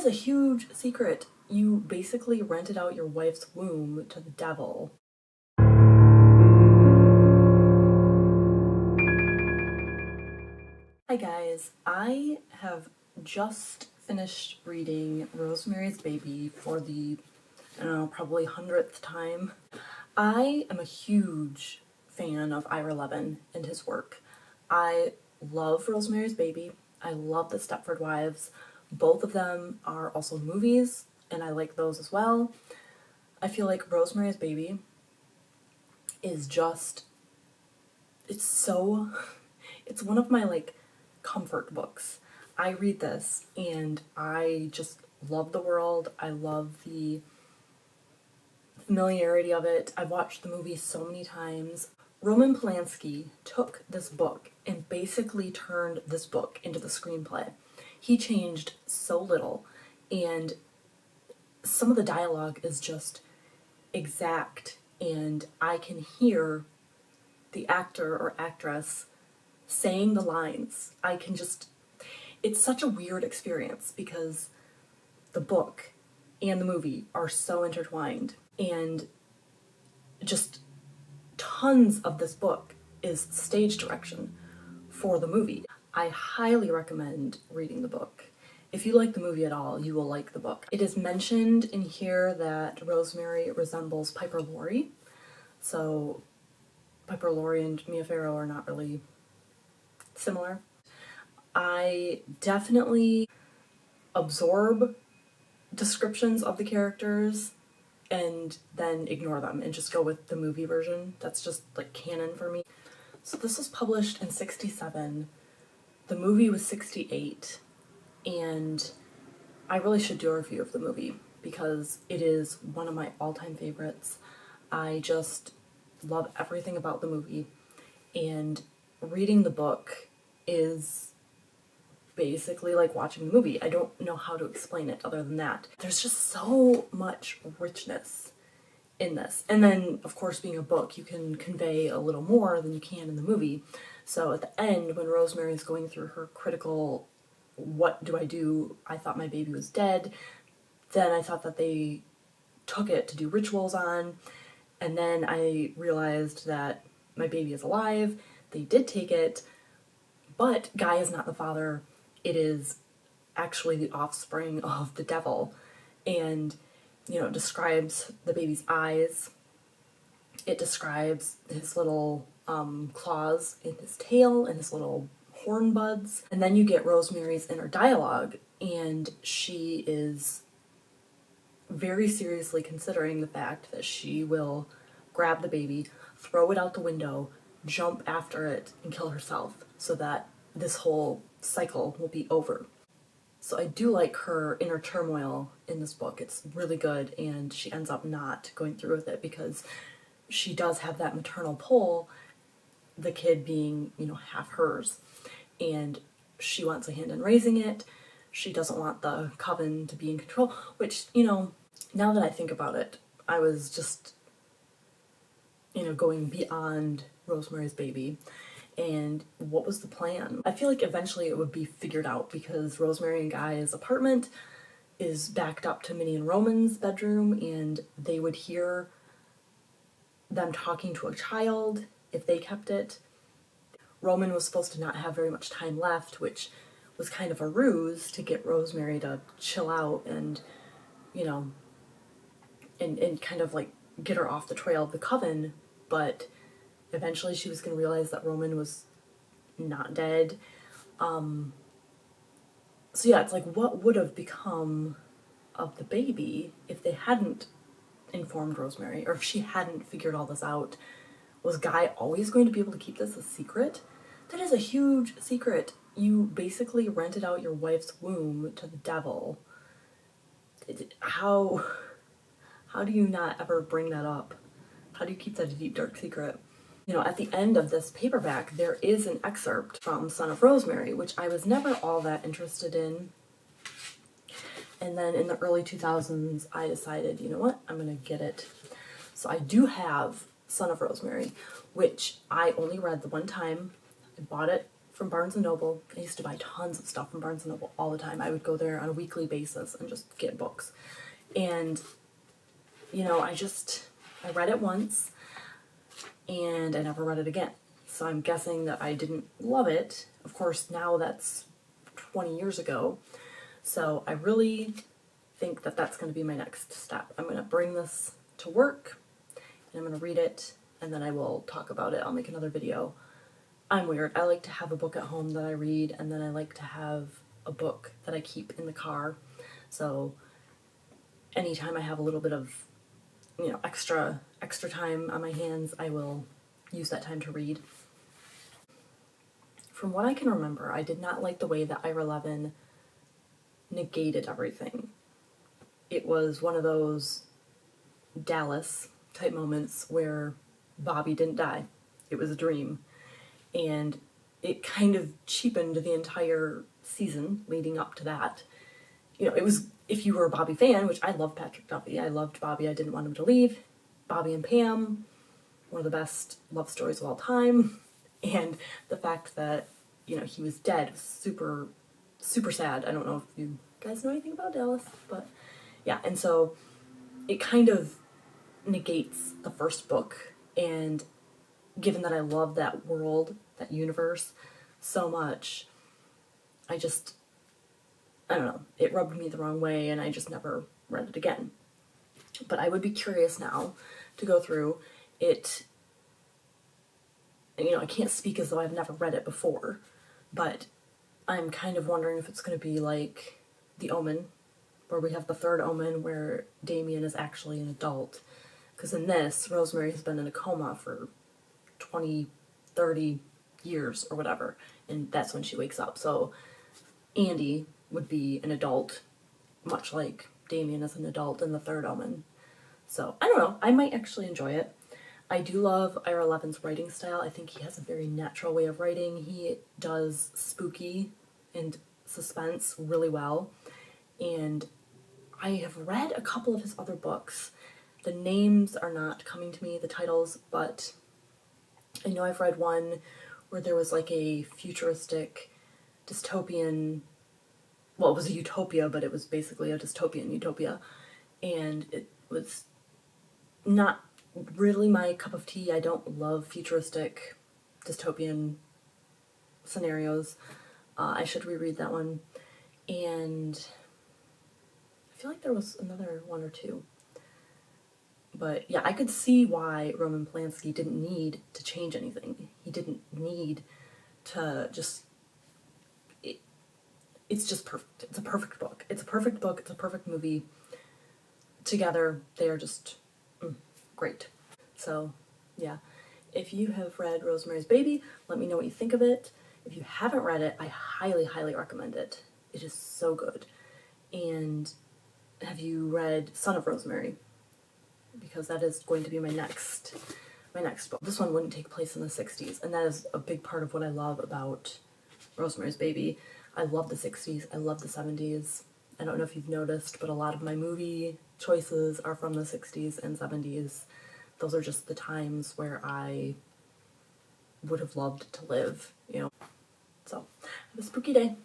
is a huge secret. You basically rented out your wife's womb to the devil. Hi guys, I have just finished reading Rosemary's Baby for the, I don't know, probably 100th time. I am a huge fan of Ira Levin and his work. I love Rosemary's Baby. I love the Stepford Wives. Both of them are also movies, and I like those as well. I feel like Rosemary's Baby is just, it's one of my comfort books. I read this and I just love the world. I love the familiarity of it. I've watched the movie so many times. Roman Polanski took this book and basically turned this book into the screenplay. He changed so little, and some of the dialogue is just exact, and I can hear the actor or actress saying the lines. It's such a weird experience because the book and the movie are so intertwined, and just tons of this book is stage direction for the movie. I highly recommend reading the book. If you like the movie at all, you will like the book. It is mentioned in here that Rosemary resembles Piper Laurie, so Piper Laurie and Mia Farrow are not really similar. I definitely absorb descriptions of the characters and then ignore them and just go with the movie version. That's just like canon for me. So this was published in '67. The movie was '68, and I really should do a review of the movie because it is one of my all-time favorites. I just love everything about the movie, and reading the book is basically like watching the movie. I don't know how to explain it other than that. There's just so much richness in this. And then, of course, being a book, you can convey a little more than you can in the movie. So at the end, when Rosemary's going through her critical, what do I do? I thought my baby was dead. Then I thought that they took it to do rituals on. And then I realized that my baby is alive. They did take it, but Guy is not the father. It is actually the offspring of the devil. And, it describes the baby's eyes. It describes his little claws in his tail and his little horn buds. And then you get Rosemary's inner dialogue, and she is very seriously considering the fact that she will grab the baby, throw it out the window, jump after it, and kill herself so that this whole cycle will be over. So I do like her inner turmoil in this book. It's really good, and she ends up not going through with it because she does have that maternal pull, the kid being, half hers, and she wants a hand in raising it. She doesn't want the coven to be in control, which, now that I think about it, I was just, going beyond Rosemary's Baby. And what was the plan? I feel like eventually it would be figured out because Rosemary and Guy's apartment is backed up to Minnie and Roman's bedroom, and they would hear them talking to a child if they kept it. Roman was supposed to not have very much time left, which was kind of a ruse to get Rosemary to chill out and, and kind of get her off the trail of the coven, but eventually she was going to realize that Roman was not dead. So yeah, it's what would have become of the baby if they hadn't informed Rosemary, or if she hadn't figured all this out? Was Guy always going to be able to keep this a secret? That is a huge secret. You basically rented out your wife's womb to the devil. How do you not ever bring that up? How do you keep that a deep, dark secret? At the end of this paperback, there is an excerpt from Son of Rosemary, which I was never all that interested in. And then in the early 2000s, I decided, you know what, I'm gonna get it. So I do have Son of Rosemary, which I only read the one time. I bought it from Barnes & Noble. I used to buy tons of stuff from Barnes & Noble all the time. I would go there on a weekly basis and just get books. And, you know, I read it once and I never read it again. So I'm guessing that I didn't love it. Of course, now that's 20 years ago. So I really think that that's going to be my next step. I'm going to bring this to work and I'm going to read it and then I will talk about it. I'll make another video. I'm weird. I like to have a book at home that I read and then I like to have a book that I keep in the car. So anytime I have a little bit of, you know, extra time on my hands, I will use that time to read. From what I can remember, I did not like the way that Levin negated everything. It was one of those Dallas type moments where Bobby didn't die. It was a dream. And it kind of cheapened the entire season leading up to that. You know, it was, if you were a Bobby fan, which I love Patrick Duffy, I loved Bobby, I didn't want him to leave. Bobby and Pam, one of the best love stories of all time. And the fact that, you know, he was dead was super, super sad. I don't know if you guys know anything about Dallas, but yeah. And so it kind of negates the first book. And given that I love that world, that universe so much, I don't know, it rubbed me the wrong way and I just never read it again. But I would be curious now to go through it. And, you know, I can't speak as though I've never read it before, but I'm kind of wondering if it's going to be like The Omen, where we have the third Omen where Damien is actually an adult. Because in this, Rosemary has been in a coma for 20, 30 years or whatever, and that's when she wakes up. So Andy would be an adult, much like Damien is an adult in the third Omen. So I don't know, I might actually enjoy it. I do love Ira Levin's writing style. I think he has a very natural way of writing. He does spooky and suspense really well. And I have read a couple of his other books. The names are not coming to me, the titles, but I know I've read one where there was like a futuristic dystopian, well, it was a utopia, but it was basically a dystopian utopia. And it was not really my cup of tea. I don't love futuristic dystopian scenarios. I should reread that one. And I feel like there was another one or two. But yeah, I could see why Roman Polanski didn't need to change anything. He didn't need to just... It's just perfect. It's a perfect book. It's a perfect book. It's a perfect movie. Together, they are just great. So, yeah. If you have read Rosemary's Baby, let me know what you think of it. If you haven't read it, I highly, highly recommend it. It is so good. And have you read Son of Rosemary? Because that is going to be my next book. This one wouldn't take place in the 60s, and that is a big part of what I love about Rosemary's Baby. I love the 60s, I love the 70s. I don't know if you've noticed, but a lot of my movie choices are from the 60s and 70s. Those are just the times where I would have loved to live, you know. So, have a spooky day.